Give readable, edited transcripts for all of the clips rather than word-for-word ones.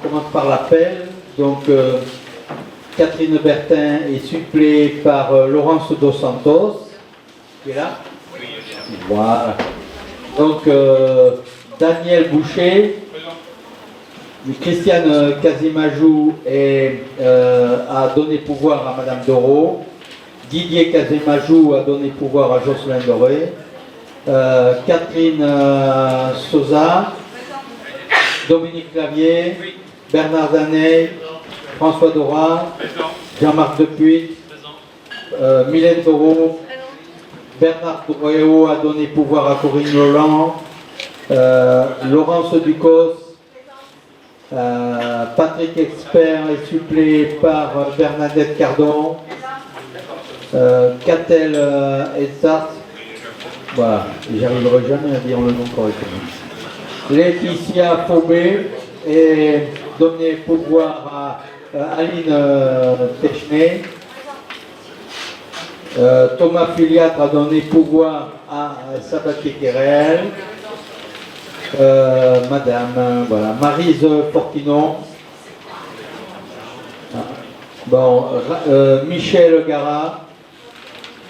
commence par l'appel. Donc, Catherine Bertin est suppléée par Laurence Dos Santos, qui est là. Voilà. Donc, Daniel Boucher, Christiane Casimajou a donné pouvoir à Madame Doro, Didier Casimajou a donné pouvoir à Jocelyn Doré, Catherine Sosa, Dominique Clavier, Bernard Daney, François Dora, Jean-Marc Depuy, Mylène Taureau, Bernard Toureo a donné pouvoir à Corinne Lolland, Laurence Ducos, Patrick Expert est suppléé par Bernadette Cardon, Catel Essart, voilà, j'arriverai jamais à dire le nom correctement. Laetitia Faubé est donné pouvoir à Aline Technay. Thomas Filiatre a donné pouvoir à Sabatier Kerel. Madame, voilà, Maryse Fortinon. Bon, Michel Gara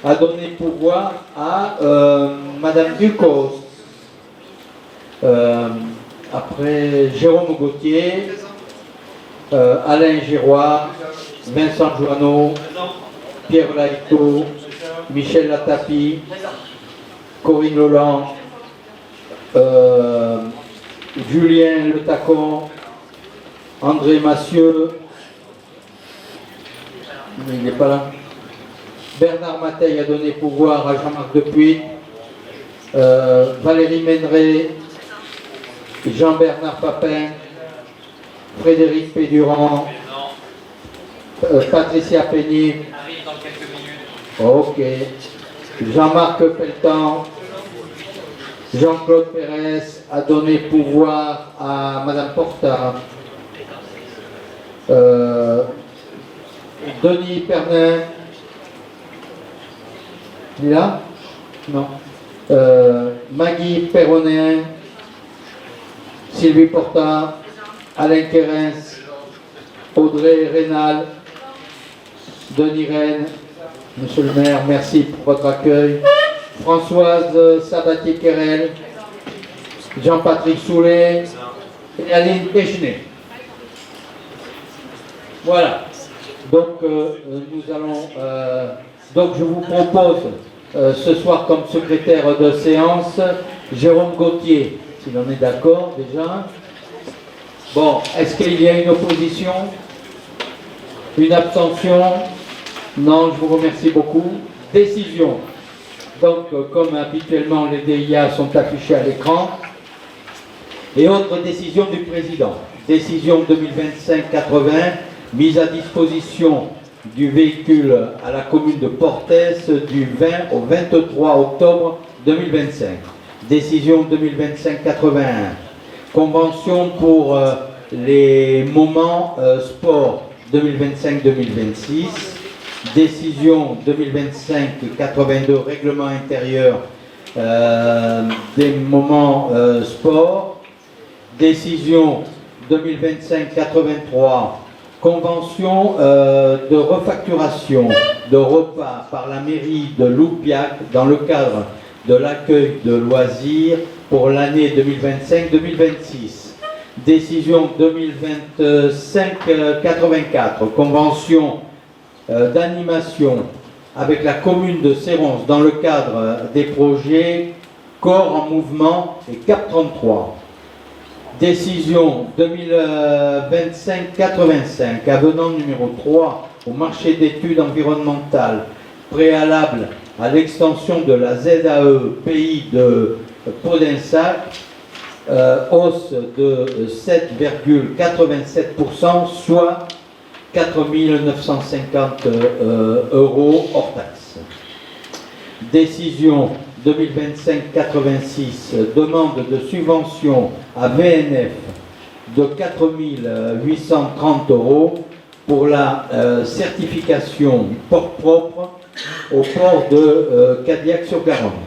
a donné pouvoir à Madame Ducos. Après Jérôme Gauthier, Alain Giroir, Vincent Joanneau, Pierre Laïto, Michel Latapi, Corinne Lolland, Julien Le Tacon, André Massieu, il n'est pas là. Bernard Mateil a donné pouvoir à Jean-Marc Depuy, Valérie Méneret, Jean-Bernard Papin, Frédéric Pédurand, Patricia Peigny, ok, Jean-Marc Pelletan, Jean-Claude Pérez a donné pouvoir à Madame Porta, Denis Pernin, il est là? Non. Maggie Perronin, Sylvie Porta, Alain Quérens, Audrey Rénal, Denis Rennes, Monsieur le maire, merci pour votre accueil. Françoise Sabatier-Kerel, Jean-Patrick Soulet et Aline Technay. Voilà. Donc, nous allons. Donc, je vous propose ce soir comme secrétaire de séance Jérôme Gauthier, s'il en est d'accord déjà. Bon, est-ce qu'il y a une opposition? Une abstention? Non, je vous remercie beaucoup. Décision. Donc, comme habituellement, les DIA sont affichés à l'écran. Et autre décision du président. Décision 2025-80, mise à disposition du véhicule à la commune de Portès du 20 au 23 octobre 2025. Décision 2025-81. Convention pour les moments sport 2025-2026. Décision 2025-82, règlement intérieur des moments sport. Décision 2025-83, convention de refacturation de repas par la mairie de Loupiac dans le cadre de l'accueil de loisirs pour l'année 2025-2026. Décision 2025-84, convention d'animation avec la commune de Séronce dans le cadre des projets Corps en mouvement et CAP 33. Décision 2025-85, avenant numéro 3 au marché d'études environnementales préalable à l'extension de la ZAE pays de Podinsac, hausse de 7,87%, soit 4 950 euros hors taxe. Décision 2025-86, demande de subvention à VNF de 4 830 euros pour la certification port propre au port de Cadillac-sur-Garonne.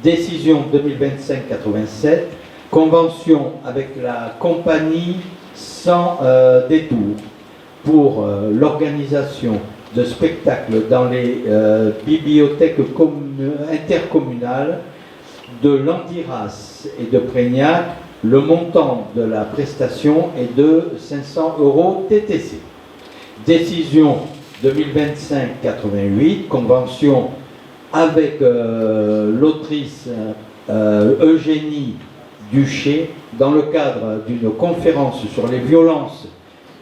Décision 2025-87, convention avec la compagnie sans détour pour l'organisation de spectacles dans les bibliothèques intercommunales de Landiras et de Prégnac. Le montant de la prestation est de 500 € TTC. Décision 2025-88, convention avec l'autrice Eugénie Duché dans le cadre d'une conférence sur les violences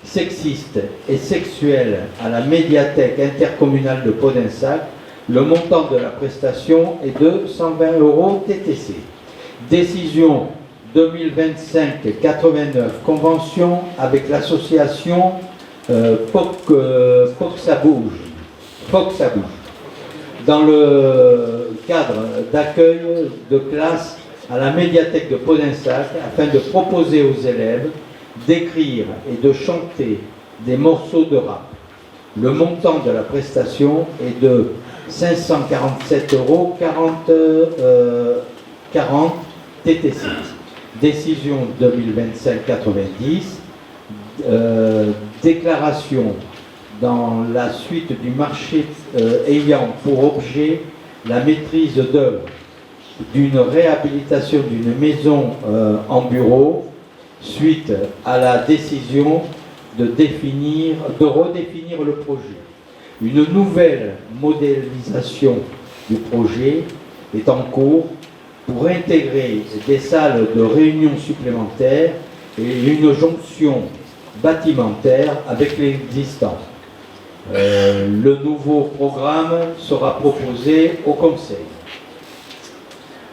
sexistes et sexuelles à la médiathèque intercommunale de Podensac. Le montant de la prestation est de 120 € TTC. Décision 2025-89, convention avec l'association Foxabouge. Dans le cadre d'accueil de classe à la médiathèque de Podensac afin de proposer aux élèves d'écrire et de chanter des morceaux de rap. Le montant de la prestation est de 547 € 40 TTC. Décision 2025-90, déclaration dans la suite du marché ayant pour objet la maîtrise d'œuvre d'une réhabilitation d'une maison en bureau suite à la décision de redéfinir le projet. Une nouvelle modélisation du projet est en cours pour intégrer des salles de réunion supplémentaires et une jonction bâtimentaire avec l'existant. Le nouveau programme sera proposé au Conseil.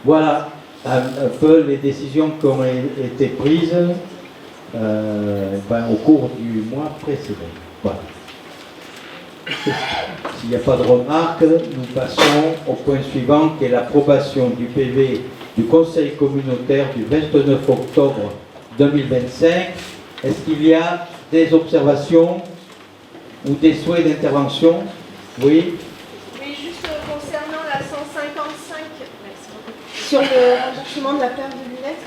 Voilà un peu les décisions qui ont été prises au cours du mois précédent. Voilà. S'il n'y a pas de remarques, nous passons au point suivant qui est l'approbation du PV du Conseil communautaire du 29 octobre 2025. Est-ce qu'il y a des observations ou des souhaits d'intervention? Oui. Oui, juste concernant la 155, sur le remboursement de la paire de lunettes,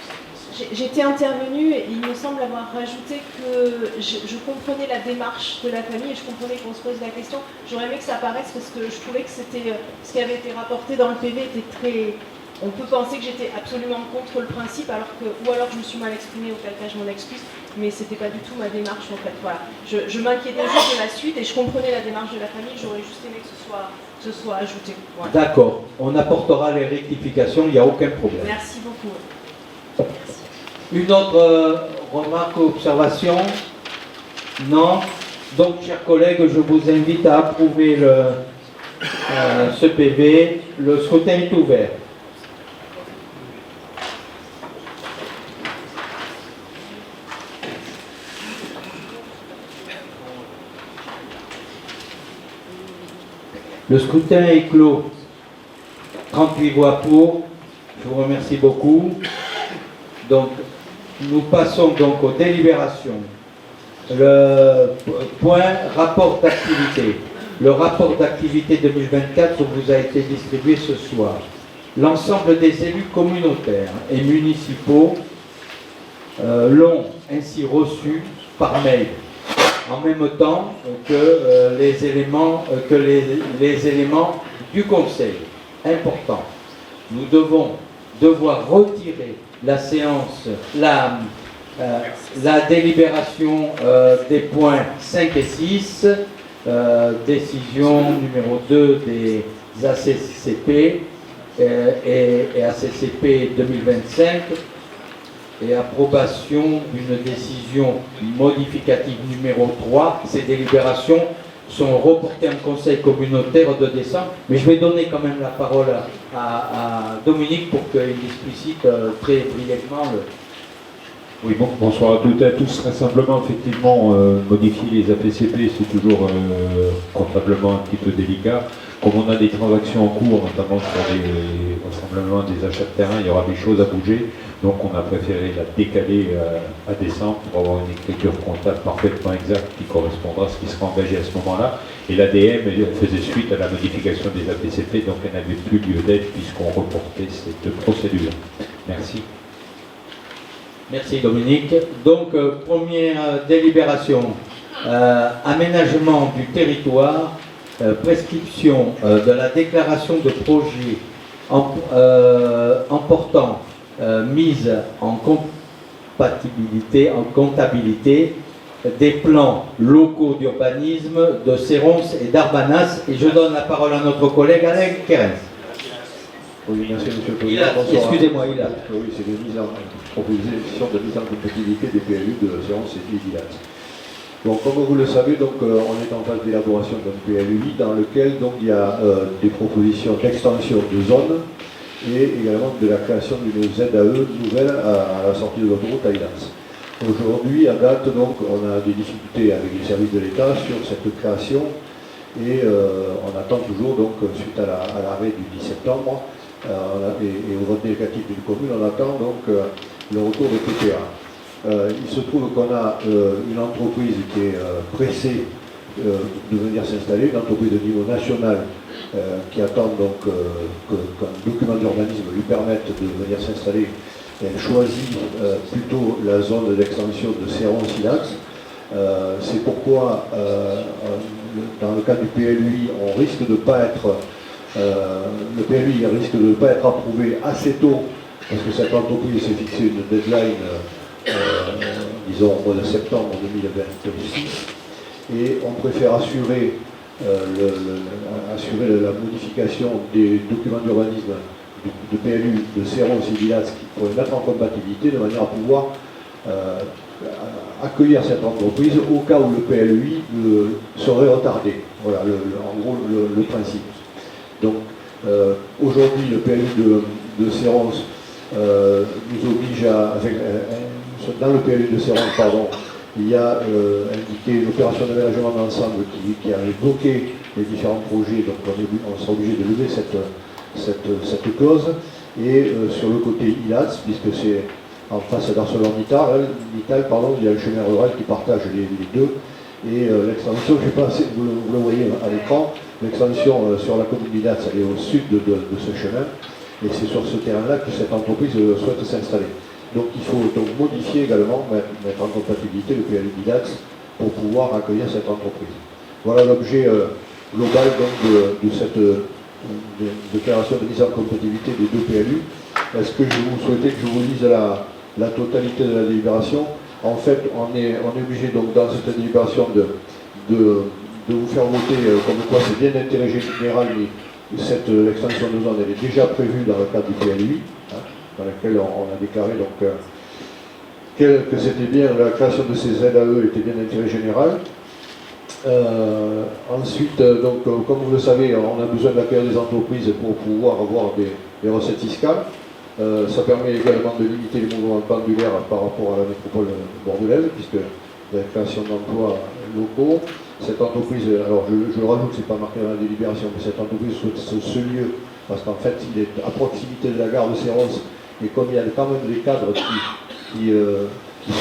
j'étais intervenue et il me semble avoir rajouté que je comprenais la démarche de la famille et je comprenais qu'on se pose la question. J'aurais aimé que ça apparaisse parce que je trouvais que c'était ce qui avait été rapporté dans le PV était très... On peut penser que j'étais absolument contre le principe, ou alors je me suis mal exprimée, auquel cas je m'en excuse, mais c'était pas du tout ma démarche en fait. Voilà. Je m'inquiétais juste de la suite et je comprenais la démarche de la famille, j'aurais juste aimé que ce soit ajouté. Voilà. D'accord, on apportera les rectifications, il n'y a aucun problème. Merci beaucoup. Une autre remarque ou observation? Non? Donc, chers collègues, je vous invite à approuver ce PV. Le scrutin est ouvert. Le scrutin est clos. 38 voix pour. Je vous remercie beaucoup. Donc, nous passons donc aux délibérations. Le point rapport d'activité. Le rapport d'activité 2024 vous a été distribué ce soir. L'ensemble des élus communautaires et municipaux l'ont ainsi reçu par mail, en même temps que les éléments du Conseil. Important. Nous devons devoir retirer la séance, la délibération des points 5 et 6, décision numéro 2 des ACCP et ACCP 2025 et approbation d'une décision modificative numéro 3. Ces délibérations sont reportées en conseil communautaire de décembre, mais je vais donner quand même la parole à Dominique pour qu'il explicite très brièvement le... Oui, bonsoir à toutes et à tous. Très simplement, effectivement, modifier les APCP, c'est toujours comptablement un petit peu délicat. Comme on a des transactions en cours, notamment sur les rassemblements des achats de terrain, il y aura des choses à bouger. Donc on a préféré la décaler à décembre pour avoir une écriture comptable parfaitement exacte qui correspondra à ce qui sera engagé à ce moment-là. Et l'ADM faisait suite à la modification des APCP, donc elle n'avait plus lieu d'être puisqu'on reportait cette procédure. Merci. Merci Dominique. Donc, première délibération, aménagement du territoire, prescription de la déclaration de projet emportant mise en comptabilité des plans locaux d'urbanisme de Serons et d'Arbanas. Et je donne la parole à notre collègue Alain Quérens. Oui, merci Monsieur le Président. Excusez-moi, il a. Oui, c'est proposition de mise en compatibilité des PLU de Serons et d'Ilat. Donc, comme vous le savez, donc, on est en phase d'élaboration d'un PLUI dans lequel donc, il y a des propositions d'extension de zones et également de la création d'une ZAE nouvelle à la sortie de l'autoroute à Ilats. Aujourd'hui, à date, donc, on a des difficultés avec les services de l'État sur cette création et on attend toujours, donc, suite à l'arrêt du 10 septembre et au vote négatif d'une commune, on attend donc le retour de PPA. Il se trouve qu'on a une entreprise qui est pressée de venir s'installer, une entreprise de niveau national qui attend donc qu'un document d'urbanisme lui permette de venir s'installer. Elle choisit plutôt la zone d'extension de Serons-Ilats. C'est pourquoi, dans le cas du PLUI, on risque de pas être, le PLUI risque de ne pas être approuvé assez tôt, parce que cette entreprise s'est fixé une deadline, disons au mois de septembre 2026, et on préfère assurer la modification des documents d'urbanisme de PLU de Serons et d'Ilats pour les mettre en compatibilité de manière à pouvoir accueillir cette entreprise au cas où le PLUI serait retardé. Voilà en gros le principe. Donc aujourd'hui le PLU de Serons nous oblige dans le PLU de Serons, pardon, il y a indiqué l'opération d'aménagement d'ensemble qui avait bloqué les différents projets, donc on sera obligé de lever cette clause. Et sur le côté Ilats, puisque c'est en face d'ArcelorMittal, il y a le chemin rural qui partage les deux. Et l'extension, je ne sais pas si vous le voyez à l'écran, l'extension sur la commune d'Ilats, elle est au sud de ce chemin. Et c'est sur ce terrain-là que cette entreprise souhaite s'installer. Donc il faut donc modifier également, mettre en compatibilité le PLU d'Ilats pour pouvoir accueillir cette entreprise. Voilà l'objet global donc, de cette déclaration de mise en compatibilité des deux PLU. Est-ce que vous souhaitez que je vous lise la totalité de la délibération? En fait, on est obligé donc dans cette délibération de vous faire voter comme quoi c'est bien d'intérêt général, mais cette extension de zone elle est déjà prévue dans le cadre du PLUI, dans lequel on a déclaré donc, que c'était bien, la création de ces ZAE était bien d'intérêt général. Ensuite, donc, comme vous le savez, on a besoin d'accueillir des entreprises pour pouvoir avoir des recettes fiscales. Ça permet également de limiter les mouvements pendulaires par rapport à la métropole bordelaise, puisque la création d'emplois locaux. Cette entreprise, alors je le rajoute, c'est pas marqué dans la délibération, mais cette entreprise souhaite ce lieu, parce qu'en fait, il est à proximité de la gare de Serons, et comme il y a quand même des cadres qui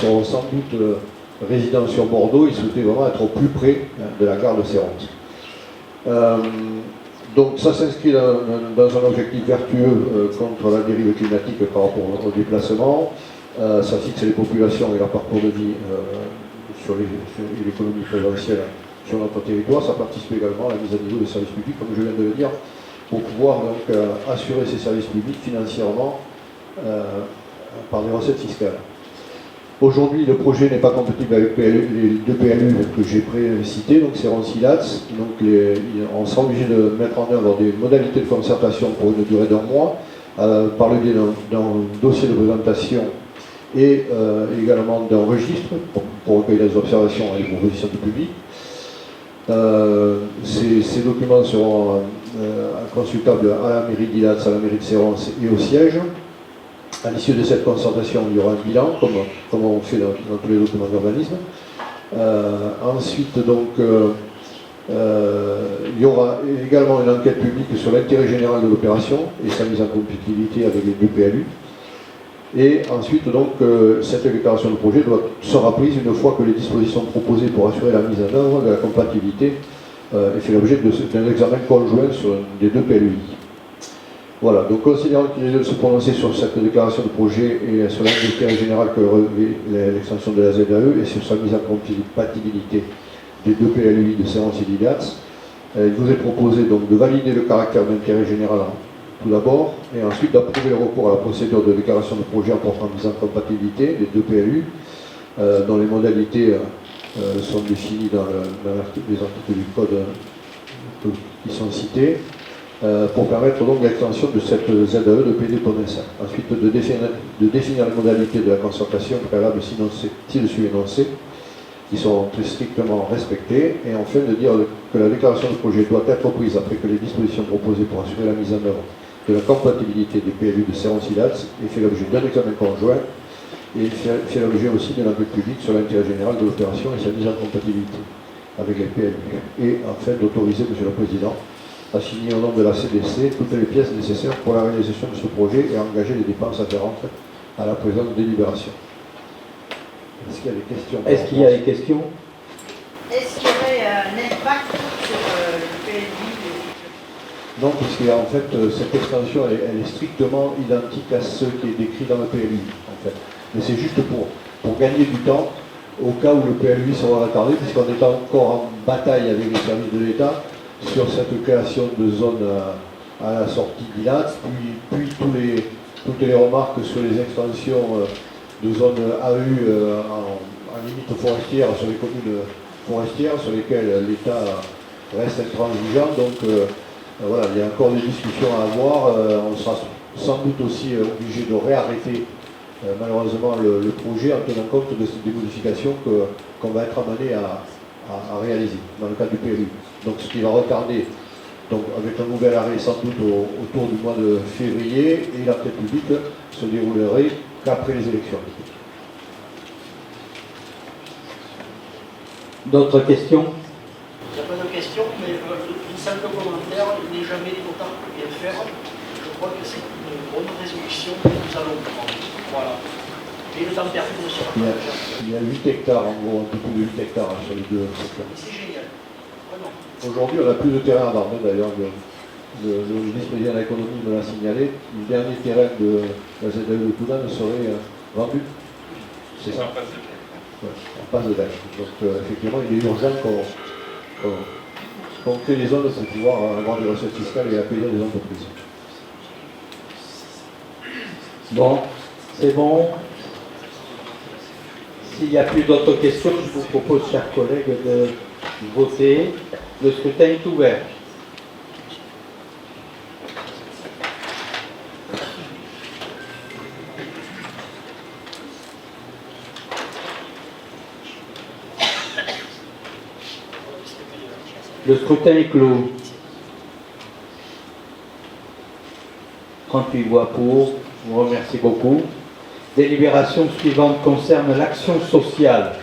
sont sans doute résidents sur Bordeaux, ils souhaitaient vraiment être au plus près de la gare de Serons. Donc ça s'inscrit dans un objectif vertueux contre la dérive climatique par rapport au déplacement. Ça fixe les populations et leur parcours de vie sur l'économie présentielle sur notre territoire. Ça participe également à la mise à niveau des services publics, comme je viens de le dire, pour pouvoir donc assurer ces services publics financièrement par des recettes fiscales. Aujourd'hui, le projet n'est pas compatible avec les deux PLU que j'ai précités, donc Serons-Ilats. Donc on sera obligé de mettre en œuvre des modalités de concertation pour une durée d'1 mois, par le biais d'un dossier de présentation et également d'un registre pour recueillir les observations et les propositions du public. Ces documents seront consultables à la mairie d'Ilats, à la mairie de Serons et au siège. À l'issue de cette concertation, il y aura un bilan, comme on fait dans tous les documents d'urbanisme. Ensuite, donc, il y aura également une enquête publique sur l'intérêt général de l'opération et sa mise en compatibilité avec les deux PLU. Et ensuite, donc, cette déclaration de projet sera prise une fois que les dispositions proposées pour assurer la mise en œuvre de la compatibilité aient fait l'objet d'un examen conjoint sur les deux PLUI. Voilà, donc considérant qu'il est de se prononcer sur cette déclaration de projet et sur l'intérêt général que revêt l'extension de la ZAE et sur sa mise en compatibilité des deux PLUI de Serrance et d'Ilats, il vous est proposé donc de valider le caractère d'intérêt général tout d'abord, et ensuite d'approuver le recours à la procédure de déclaration de projet en portant mise en compatibilité des deux PLU, dont les modalités sont définies dans les articles du code qui sont cités, pour permettre donc l'extension de cette ZAE de PD Ponessa. Ensuite, de définir les modalités de la concertation préalable ci-dessus énoncées, qui sont très strictement respectées, et enfin de dire que la déclaration de projet doit être prise après que les dispositions proposées pour assurer la mise en œuvre de la compatibilité des PLU de Serrance-Ilats ait fait l'objet d'un examen conjoint et fait l'objet aussi de l'enquête publique sur l'intérêt général de l'opération et sa mise en compatibilité avec les PLU. Et enfin d'autoriser, Monsieur le Président, à signer au nom de la CDC toutes les pièces nécessaires pour la réalisation de ce projet et à engager les dépenses afférentes à la présente délibération. Est-ce qu'il y a des questions? Est-ce qu'il y a des questions? Est-ce qu'il y aurait un impact sur le PLU? Non, puisqu'en fait, cette extension, elle est strictement identique à ce qui est décrit dans le PLU, en fait. Mais c'est juste pour gagner du temps, au cas où le PLU sera retardé, puisqu'on est encore en bataille avec les services de l'État sur cette création de zone à la sortie d'Ilats, puis toutes les remarques sur les extensions de zones AU en limite forestière sur les communes forestières, sur lesquelles l'État reste intransigeant. Donc voilà, il y a encore des discussions à avoir. On sera sans doute aussi obligé de réarrêter malheureusement le projet en tenant compte des modifications qu'on va être amené à réaliser dans le cadre du PLU. Donc ce qui va retarder, donc avec un nouvel arrêt sans doute autour du mois de février, et l'enquête publique se déroulerait qu'après les élections. D'autres questions? Il n'y a pas de question, mais une simple commentaire, il n'est jamais trop tard pour bien faire. Je crois que c'est une bonne résolution que nous allons prendre. Voilà. Et le temps perdu ne sera pas. Il y a 8 hectares, en gros, un peu plus de 8 hectares sur les deux secteurs. C'est génial. Vraiment. Aujourd'hui, on a plus de terrain à vendre, d'ailleurs. Le vice-président de l'économie me l'a signalé. Le dernier terrain de la ZAE de Toulan serait vendu. C'est ça? Ouais, en passe de date. Donc, effectivement, il est urgent qu'on crée les zones pour pouvoir avoir des recettes fiscales et accueillir des entreprises. Bon, c'est bon. S'il n'y a plus d'autres questions, je vous propose, chers collègues, de voter. Le scrutin est ouvert. Le scrutin est clos. 38 voix pour. Je vous remercie beaucoup. Délibération suivante concerne l'action sociale.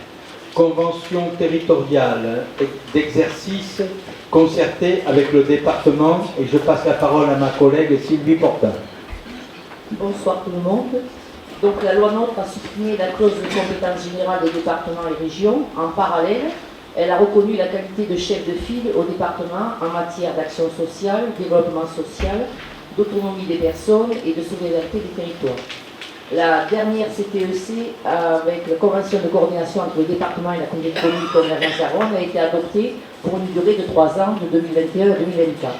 Convention territoriale d'exercice concertée avec le département. Et je passe la parole à ma collègue Sylvie Portin. Bonsoir tout le monde. Donc la loi NOTRe a supprimé la clause de compétence générale des départements et régions. En parallèle, elle a reconnu la qualité de chef de file au département en matière d'action sociale, développement social, d'autonomie des personnes et de solidarité des territoires. La dernière CTEC, avec la convention de coordination entre le département et la communauté de communes Convergence-Garonne, a été adoptée pour une durée de 3 ans, de 2021 à 2024.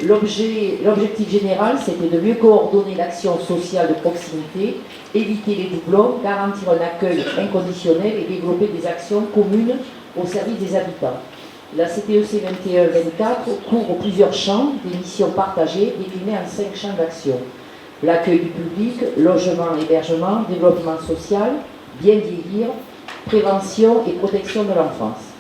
L'objectif général, c'était de mieux coordonner l'action sociale de proximité, éviter les doublons, garantir un accueil inconditionnel et développer des actions communes au service des habitants. La CTEC 21-24 couvre plusieurs champs, des missions partagées déclinées en 5 champs d'action. L'accueil du public, logement, hébergement, développement social, bien vieillir, prévention et protection de l'enfance.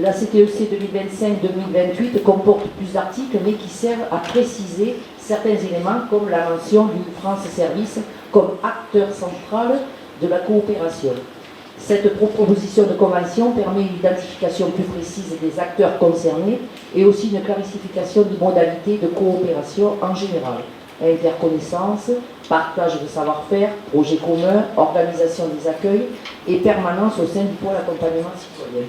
La CTEC 2025-2028 comporte plus d'articles, mais qui servent à préciser certains éléments, comme la mention du France Service comme acteur central de la coopération. Cette proposition de convention permet une identification plus précise des acteurs concernés et aussi une clarification des modalités de coopération en général. Interconnaissance, partage de savoir-faire, projets communs, organisation des accueils et permanence au sein du pôle accompagnement citoyen.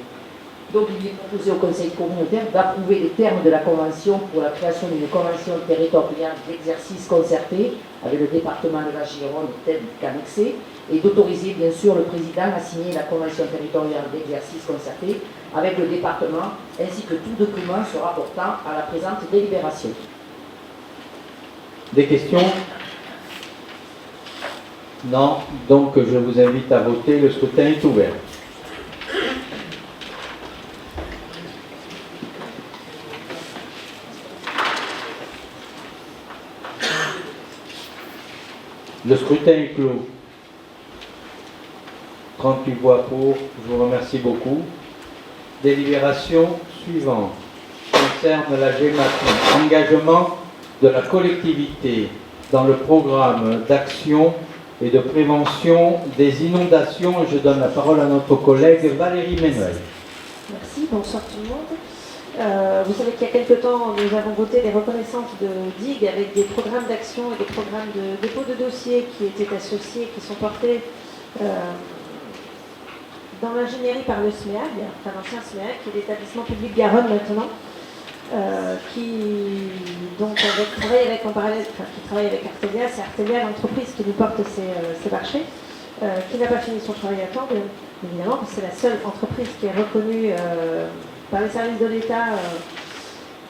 Donc il est proposé au Conseil communautaire d'approuver les termes de la Convention pour la création d'une convention territoriale d'exercice concerté avec le département de la Gironde tel qu'annexé, et d'autoriser bien sûr le président à signer la convention territoriale d'exercice concerté avec le département, ainsi que tout document se rapportant à la présente délibération. Des questions? Non. Donc je vous invite à voter. Le scrutin est ouvert. Le scrutin est clos. 38 voix pour. Je vous remercie beaucoup. Délibération suivante concerne la GEMAPI. Engagement de la collectivité dans le programme d'action et de prévention des inondations. Je donne la parole à notre collègue Valérie Ménuel. Merci, bonsoir tout le monde. Vous savez qu'il y a quelque temps, nous avons voté des reconnaissances de digues avec des programmes d'action et des programmes de dépôt de dossiers qui étaient associés, qui sont portés dans l'ingénierie par le SMEAG, enfin l'ancien SMEAG, qui est l'établissement public Garonne maintenant, qui donc travaille avec en parallèle, qui travaille avec Artelia. C'est Artelia l'entreprise qui nous porte ces marchés, qui n'a pas fini son travail à temps, bien évidemment, parce que c'est la seule entreprise qui est reconnue par les services de l'État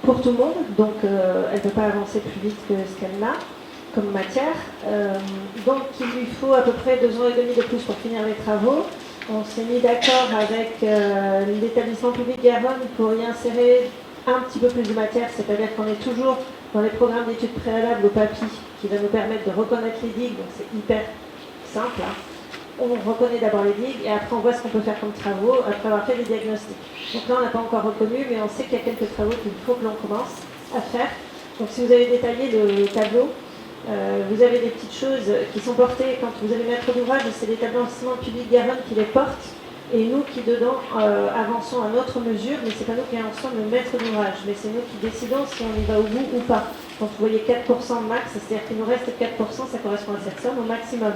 pour tout le monde, donc elle ne peut pas avancer plus vite que ce qu'elle a comme matière. Donc il lui faut à peu près 2 ans et demi de plus pour finir les travaux. On s'est mis d'accord avec l'établissement public Garonne pour y insérer un petit peu plus de matière, c'est-à-dire qu'on est toujours dans les programmes d'études préalables au PAPI qui va nous permettre de reconnaître les digues, donc c'est hyper simple. Hein. On reconnaît d'abord les digues et après on voit ce qu'on peut faire comme travaux après avoir fait les diagnostics. Donc là on n'a pas encore reconnu, mais on sait qu'il y a quelques travaux qu'il faut que l'on commence à faire. Donc si vous avez détaillé le tableau, vous avez des petites choses qui sont portées quand vous avez maître d'ouvrage, c'est l'établissement public Garonne qui les porte et nous qui dedans avançons à notre mesure, mais c'est pas nous qui avançons le maître d'ouvrage, mais c'est nous qui décidons si on y va au bout ou pas. Quand vous voyez 4% max, c'est-à-dire qu'il nous reste 4%, ça correspond à cette somme au maximum.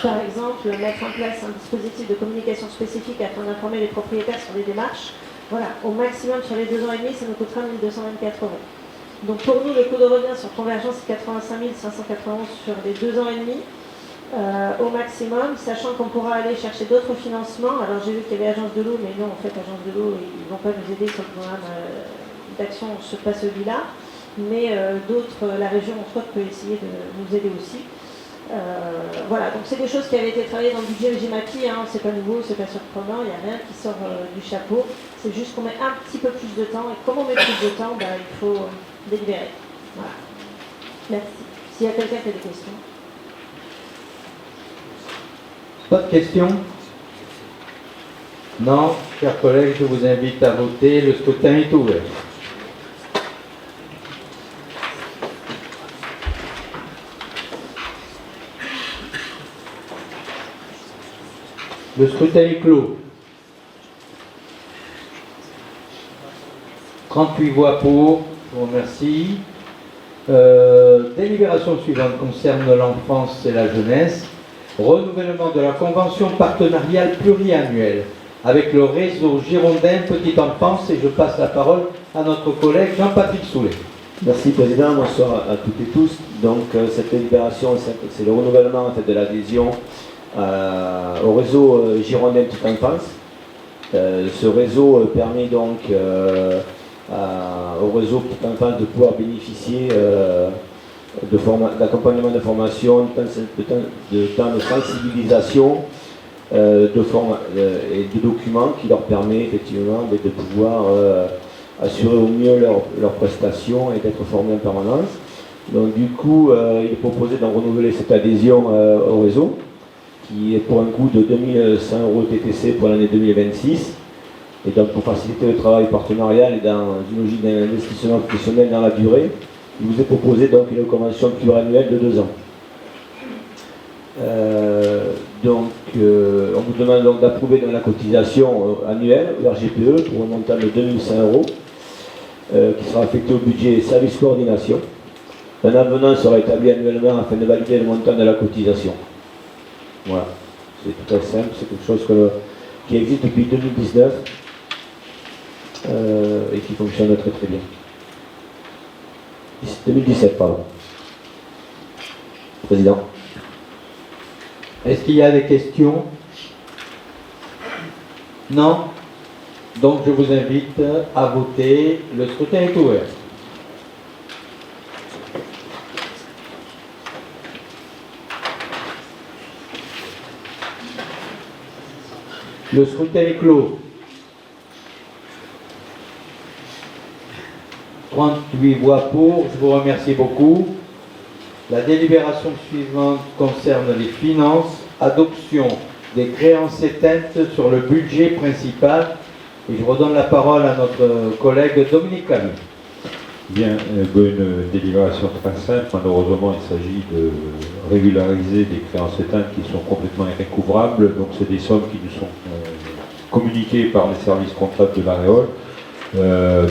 Par exemple, mettre en place un dispositif de communication spécifique afin d'informer les propriétaires sur les démarches. Voilà, au maximum sur les 2 ans et demi, ça nous coûtera 1 224 €. Donc pour nous, le coût de revient sur convergence, c'est 85 591 sur les 2 ans et demi. Au maximum, sachant qu'on pourra aller chercher d'autres financements. Alors j'ai vu qu'il y avait Agence de l'eau, mais non, en fait, Agence de l'eau, ils ne vont pas nous aider sur le programme d'action, pas celui-là. Mais d'autres, la région, entre autres, peut essayer de nous aider aussi. Voilà, donc c'est des choses qui avaient été travaillées dans le budget GEMAPI, hein, c'est pas nouveau, c'est pas surprenant, il n'y a rien qui sort du chapeau. C'est juste qu'on met un petit peu plus de temps, et comme on met plus de temps, il faut délibérer. Voilà. Merci. S'il y a quelqu'un qui a des questions. Pas de questions? Non, chers collègues, je vous invite à voter. Le scrutin est ouvert. Le scrutin est clos. 38 voix pour, je vous remercie. Délibération suivante concerne l'enfance et la jeunesse. Renouvellement de la convention partenariale pluriannuelle avec le réseau girondin Petite Enfance, et je passe la parole à notre collègue Jean-Patrick Soulet. Merci Président, bonsoir à toutes et tous. Donc cette délibération, c'est le renouvellement en fait, de l'adhésion au réseau girondin Petite Enfance. Ce réseau permet donc au réseau Petite Enfance de pouvoir bénéficier d'accompagnement de formation, de temps de sensibilisation et de documents qui leur permet effectivement de pouvoir assurer au mieux leurs prestations et d'être formés en permanence. Donc du coup, il est proposé d'en renouveler cette adhésion au réseau, qui est pour un coût de 2100 € TTC pour l'année 2026. Et donc pour faciliter le travail partenarial et dans une logique d'investissement professionnel dans la durée, il vous est proposé donc une convention pluriannuelle de 2 ans. On vous demande donc d'approuver la cotisation annuelle au RGPE pour un montant de 2100 € qui sera affecté au budget service coordination. Un avenant sera établi annuellement afin de valider le montant de la cotisation. Voilà, c'est tout à simple, c'est quelque chose qui existe depuis 2019. et qui fonctionne très très bien. 2017, pardon. Président. Est-ce qu'il y a des questions? Non? Donc je vous invite à voter. Le scrutin est ouvert. Le scrutin est clos. 38 voix pour, je vous remercie beaucoup. La délibération suivante concerne les finances, adoption des créances éteintes sur le budget principal. Et je redonne la parole à notre collègue Dominique Lamy. Bien, une délibération très simple. Malheureusement, il s'agit de régulariser des créances éteintes qui sont complètement irrécouvrables. Donc, c'est des sommes qui nous sont communiquées par les services comptables de l'Aréole.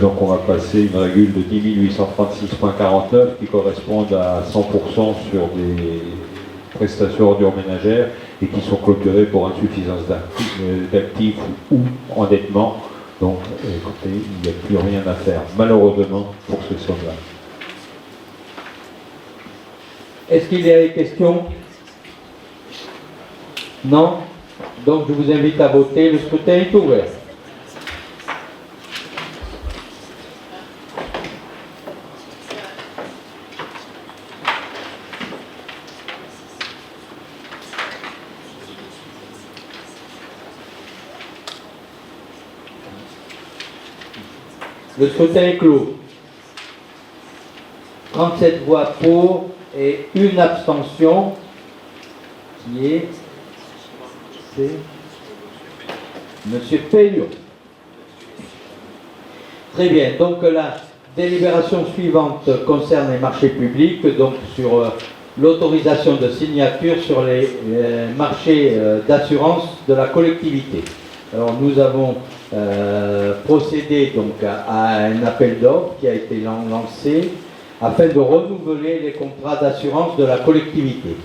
Donc, on va passer une régule de 10 836,49 qui correspondent à 100% sur des prestations ordures ménagères et qui sont clôturées pour insuffisance d'actifs ou endettement. Donc, écoutez, il n'y a plus rien à faire, malheureusement, pour ces sommes-là. Est-ce qu'il y a des questions? Non? Donc, je vous invite à voter. Le scrutin est ouvert. Le scrutin est clos. 37 voix pour et une abstention qui est Monsieur Pellion. Très bien. Donc la délibération suivante concerne les marchés publics, donc sur l'autorisation de signature sur les marchés d'assurance de la collectivité. Alors nous avons procédé donc à un appel d'offres qui a été lancé afin de renouveler les contrats d'assurance de la collectivité.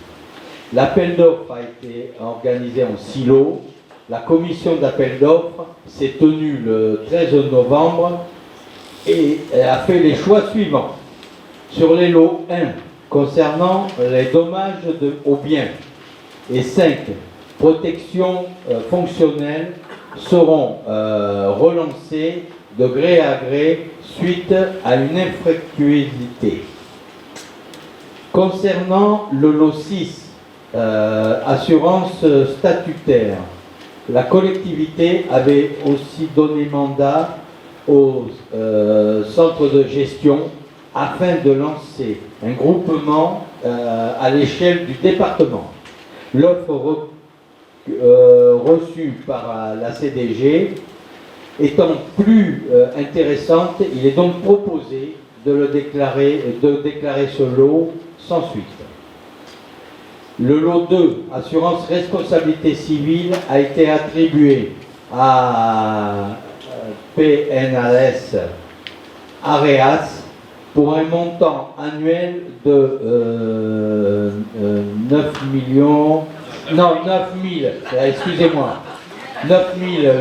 L'appel d'offres a été organisé en silo. La commission d'appel d'offres s'est tenue le 13 novembre et a fait les choix suivants. Sur les lots 1, concernant les dommages aux biens, et 5, protection fonctionnelle, seront relancés de gré à gré suite à une infructuosité. Concernant le lot 6, assurance statutaire, la collectivité avait aussi donné mandat au centre de gestion afin de lancer un groupement à l'échelle du département. L'offre reçue par la CDG étant plus intéressante, il est donc proposé de déclarer ce lot sans suite. Le lot 2, assurance responsabilité civile, a été attribué à PNAS Areas pour un montant annuel de 9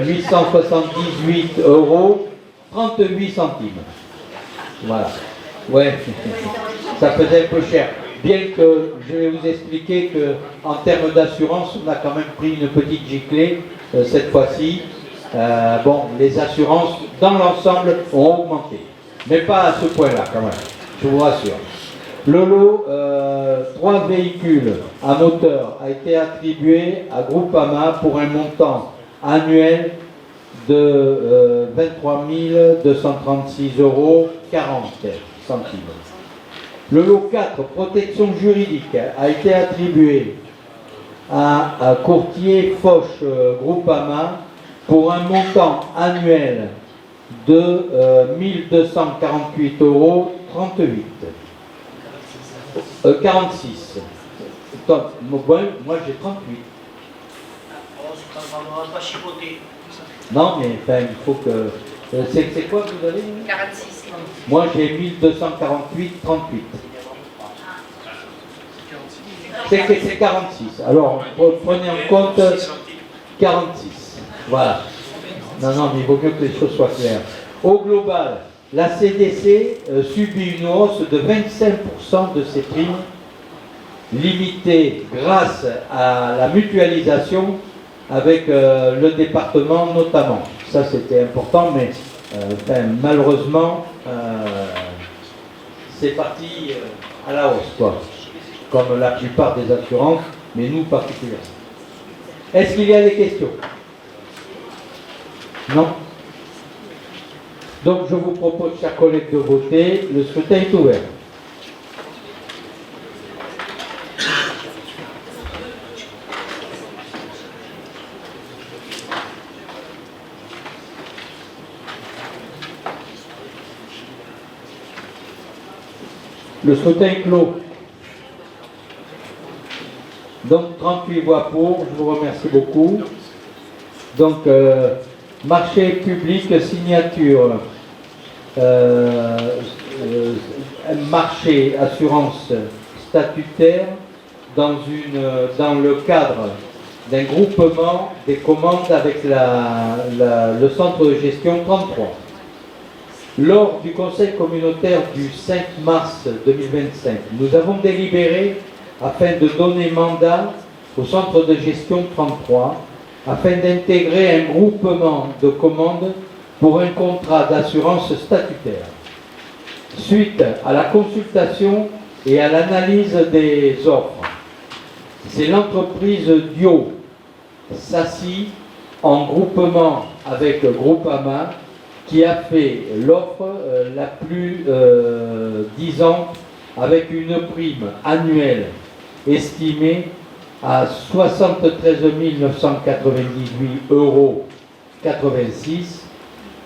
878 euros 38 centimes. Voilà. Ouais, ça faisait un peu cher. Bien que je vais vous expliquer qu'en termes d'assurance, on a quand même pris une petite giclée cette fois-ci. Bon, les assurances dans l'ensemble ont augmenté, mais pas à ce point-là quand même, je vous rassure. Le lot 3 véhicules à moteur a été attribué à Groupama pour un montant annuel de 23 236,40 euros. Le lot 4, protection juridique, a été attribué à Courtier Foch Groupama pour un montant annuel de 1248,38 euros. 46. Moi j'ai 38. On va pas chipoter. Non, mais enfin, il faut que. C'est quoi que vous avez? 46. Moi j'ai 1248,38. C'est 46. Alors, prenez en compte 46. Voilà. Non, mais il vaut mieux que les choses soient claires. Au global, la CDC subit une hausse de 25% de ses primes, limitée grâce à la mutualisation avec le département notamment. Ça c'était important, mais malheureusement c'est parti à la hausse, quoi, comme la plupart des assurances, mais nous particulièrement. Est-ce qu'il y a des questions? Non? Donc je vous propose, chers collègues, de voter. Le scrutin est ouvert. Le scrutin est clos. Donc 38 voix pour, je vous remercie beaucoup. Donc marché public, signature, marché assurance statutaire dans le cadre d'un groupement des commandes avec le centre de gestion 33. Lors du conseil communautaire du 5 mars 2025, nous avons délibéré afin de donner mandat au centre de gestion 33 afin d'intégrer un groupement de commandes pour un contrat d'assurance statutaire. Suite à la consultation et à l'analyse des offres, c'est l'entreprise Dio SACI en groupement avec Groupama qui a fait l'offre la plus disante avec une prime annuelle estimée à 73 998,86 €,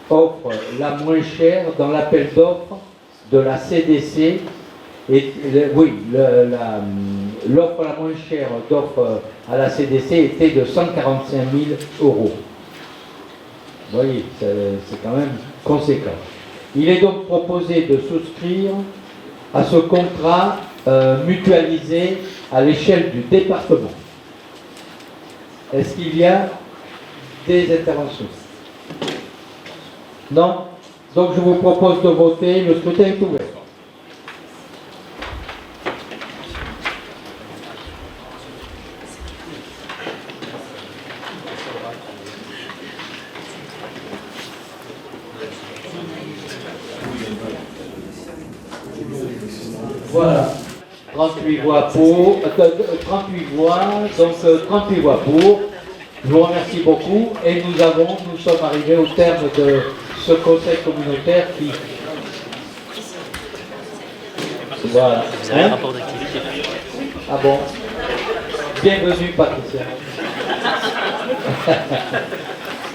offre la moins chère dans l'appel d'offres de la CDC. Et l'offre la moins chère d'offre à la CDC était de 145 000 €. Vous voyez, c'est quand même conséquent. Il est donc proposé de souscrire à ce contrat mutualisé à l'échelle du département. Est-ce qu'il y a des interventions? Non? Donc je vous propose de voter. Le scrutin est ouvert. Voilà, 38 voix pour, 38 voix, donc 38 voix pour. Je vous remercie beaucoup et nous sommes arrivés au terme de ce conseil communautaire qui... Voilà. Hein? Ah bon? Bienvenue Patricia.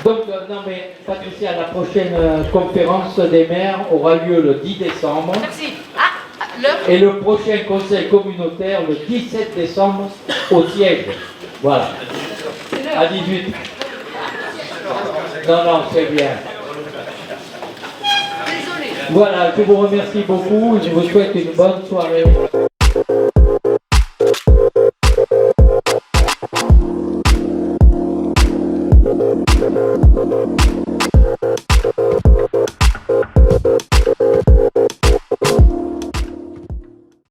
Donc, non mais Patricia, la prochaine conférence des maires aura lieu le 10 décembre. Merci. Et le prochain conseil communautaire le 17 décembre au siège. Voilà. À 18. Non, c'est bien. Désolé. Voilà, je vous remercie beaucoup et je vous souhaite une bonne soirée.